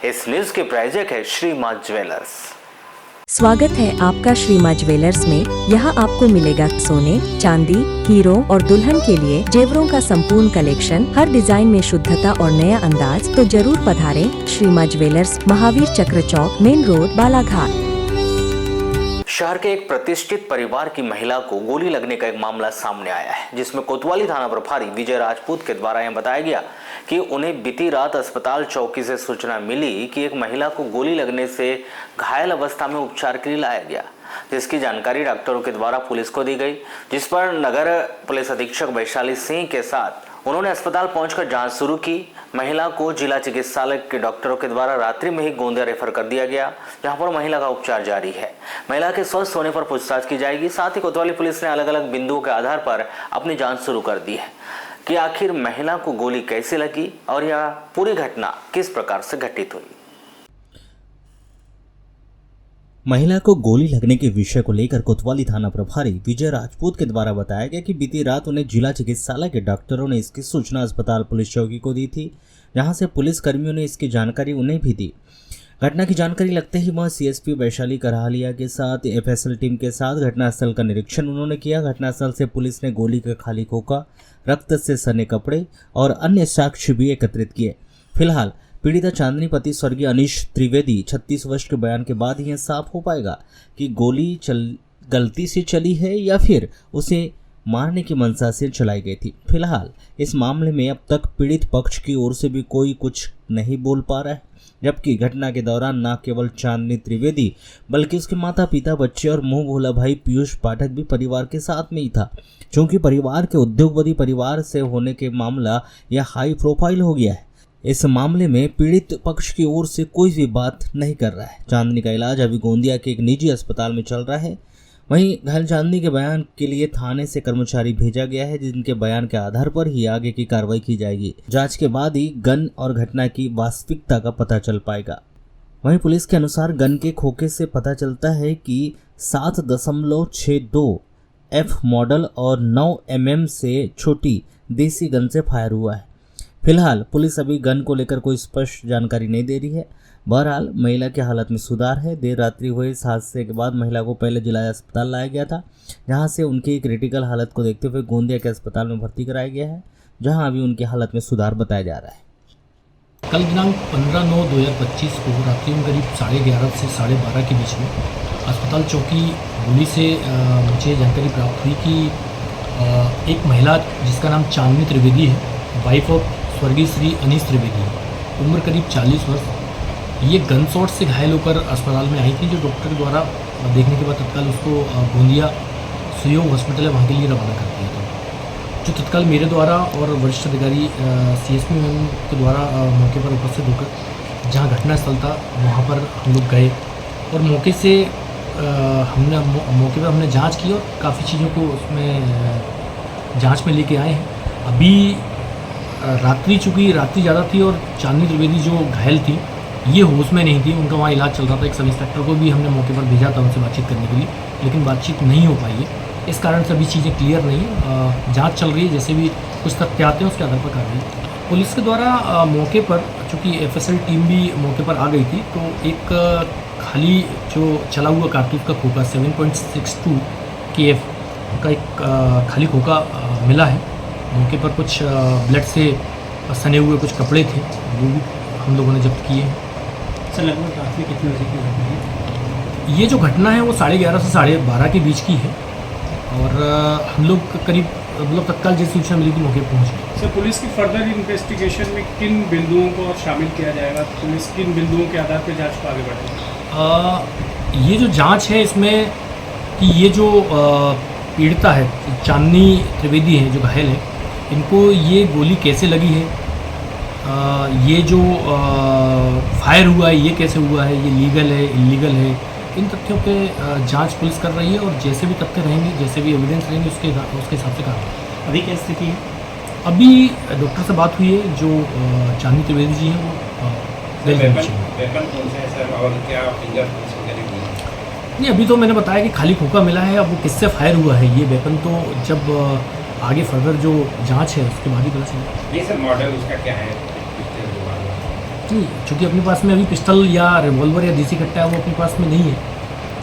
इस न्यूज के प्रायोजक है श्री मां ज्वेलर्स। स्वागत है आपका श्री मां ज्वेलर्स में। यहाँ आपको मिलेगा सोने, चांदी, हीरो और दुल्हन के लिए जेवरों का संपूर्ण कलेक्शन, हर डिजाइन में शुद्धता और नया अंदाज। तो जरूर पधारें श्री मां ज्वेलर्स, महावीर चक्र चौक, मेन रोड, बालाघाट। शहर के एक प्रतिष्ठित परिवार की महिला को गोली लगने का एक मामला सामने आया है, जिसमें कोतवाली थाना प्रभारी विजय राजपूत के द्वारा यह बताया गया कि उन्हें बीती रात अस्पताल चौकी से सूचना मिली कि एक महिला को गोली लगने से घायल अवस्था में उपचार के लिए लाया गया, जिसकी जानकारी डॉक्टरों के द्वारा पुलिस को दी गई। जिस पर नगर पुलिस अधीक्षक वैशाली सिंह के साथ उन्होंने अस्पताल पहुंचकर जांच शुरू की। महिला को जिला चिकित्सालय के डॉक्टरों के द्वारा रात्रि में ही गोंदिया रेफर कर दिया गया, जहां पर महिला का उपचार जारी है। महिला के स्वस्थ होने पर पूछताछ की जाएगी। साथ ही कोतवाली पुलिस ने अलग अलग बिंदुओं के आधार पर अपनी जांच शुरू कर दी है कि आखिर महिला को गोली कैसे लगी और यह पूरी घटना किस प्रकार से घटित हुई। महिला को गोली लगने के विषय को लेकर कोतवाली थाना प्रभारी विजय राजपूत के द्वारा बताया गया कि बीती रात उन्हें जिला चिकित्सालय के डॉक्टरों ने इसकी सूचना अस्पताल पुलिस चौकी को दी थी, जहां से पुलिस कर्मियों ने इसकी जानकारी उन्हें भी दी। घटना की जानकारी लगते ही वह सीएसपी वैशाली कराहलिया के साथ एफएसएल टीम के साथ घटनास्थल का निरीक्षण उन्होंने किया। घटनास्थल से पुलिस ने गोली का खाली खोखा, रक्त से सने कपड़े और अन्य साक्ष्य भी एकत्रित किए। फिलहाल पीड़िता चांदनी पति स्वर्गीय अनीश त्रिवेदी 36 वर्ष के बयान के बाद यह साफ हो पाएगा कि गोली गलती से चली है या फिर उसे मारने की मंशा से चलाई गई थी। फिलहाल इस मामले में अब तक पीड़ित पक्ष की ओर से भी कोई कुछ नहीं बोल पा रहा है, जबकि घटना के दौरान न केवल चांदनी त्रिवेदी बल्कि उसके माता पिता, बच्चे और मुंह भोला भाई पीयूष पाठक भी परिवार के साथ में ही था। क्योंकि परिवार के उद्योगपति परिवार से होने के मामला यह हाई प्रोफाइल हो गया है, इस मामले में पीड़ित पक्ष की ओर से कोई भी बात नहीं कर रहा है। चांदनी का इलाज अभी गोंदिया के एक निजी अस्पताल में चल रहा है। वहीं घायल चांदनी के बयान के लिए थाने से कर्मचारी भेजा गया है, जिनके बयान के आधार पर ही आगे की कार्रवाई की जाएगी। जांच के बाद ही गन और घटना की वास्तविकता का पता चल पाएगा। वहीं पुलिस के अनुसार गन के खोखे से पता चलता है कि 7.62 F मॉडल और 9 mm से छोटी देसी गन से फायर हुआ है। फिलहाल पुलिस अभी गन को लेकर कोई स्पष्ट जानकारी नहीं दे रही है। बहरहाल महिला की हालत में सुधार है। देर रात्रि हुए इस हादसे के बाद महिला को पहले जिला अस्पताल लाया गया था, जहां से उनकी क्रिटिकल हालत को देखते हुए गोंदिया के अस्पताल में भर्ती कराया गया है, जहां अभी उनकी हालत में सुधार बताया जा रहा है। कल दिनांक 15/9/2025 को रात्रि में करीब 11:30 से 12:30 के बीच में अस्पताल चौकी गोली से मुझे जानकारी प्राप्त हुई कि एक महिला जिसका नाम चांदनी त्रिवेदी है, वाइफ ऑफ स्वर्गीय श्री अनीश त्रिवेदी, उम्र करीब 40 वर्ष, ये गन शॉट से घायल होकर अस्पताल में आई थी, जो डॉक्टर के द्वारा देखने के बाद तत्काल उसको गोंदिया सुयोग हॉस्पिटल है वहाँ के लिए रवाना कर दिया था। जो तत्काल मेरे द्वारा और वरिष्ठ अधिकारी सीएसपी मैम के द्वारा मौके पर उपस्थित होकर जहाँ घटनास्थल था वहाँ पर हम लोग गए और मौके से मौके पर हमने जाँच की और काफ़ी चीज़ों को उसमें जाँच में लेके आए हैं। अभी चूँकि रात्रि ज़्यादा थी और चांदनी त्रिवेदी जो घायल थी ये होश में नहीं थी, उनका वहाँ इलाज चल रहा था। एक सब इंस्पेक्टर को भी हमने मौके पर भेजा था उनसे बातचीत करने के लिए, लेकिन बातचीत नहीं हो पाई है। इस कारण से अभी चीज़ें क्लियर नहीं है। जांच चल रही है, जैसे भी कुछ तथ्य आते हैं उसके आधार पर कार्रवाई। पुलिस के द्वारा मौके पर चूँकि एफएसएल टीम भी मौके पर आ गई थी, तो एक खाली जो चला हुआ कारतूस का खोखा 7.62 KF का एक खाली खोखा मिला है। मौके पर कुछ ब्लड से सने हुए कुछ कपड़े थे, वो भी हम लोगों ने जब्त किए हैं। सर लगभग रात में कितने बजे की घटना है? ये जो घटना है वो 11:30 से 12:30 के बीच की है और हम लोग करीब मतलब तत्काल जिस सूचना मिली थी मौके पहुँच गए। सर पुलिस की फर्दर इन्वेस्टिगेशन में किन बिंदुओं को और शामिल किया जाएगा? पुलिस किन बिंदुओं के आधार पर जाँच को आगे बढ़ाएगी? ये जो जाँच है इसमें कि ये जो पीड़िता है चांदनी त्रिवेदी है जो घायल है, इनको ये गोली कैसे लगी है, ये जो फायर हुआ है ये कैसे हुआ है, ये लीगल है इलीगल है, इन तथ्यों पे जांच पुलिस कर रही है और जैसे भी तथ्य रहेंगे, जैसे भी एविडेंस रहेंगे उसके हिसाब से कार्रवाई। अभी क्या स्थिति है? अभी डॉक्टर से बात हुई है, जो चांदनी त्रिवेदी जी हैं वो नहीं, अभी तो मैंने बताया कि खाली खोखा मिला है। अब वो किससे फायर हुआ है ये वेपन तो जब आगे फर्दर जो जांच है उसके बाद ही पता चलेगा। नहीं सर, मॉडल उसका क्या है? जी, चूँकि अपने पास में अभी पिस्टल या रिवॉल्वर या देसी कट्टा है वो अपने पास में नहीं है।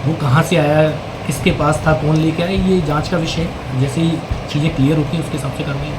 वो कहाँ से आया, किसके पास था, कौन लेके आया, ये जांच का विषय है। जैसे ही चीज़ें क्लियर होती हैं उसके हिसाब से कार्रवाई।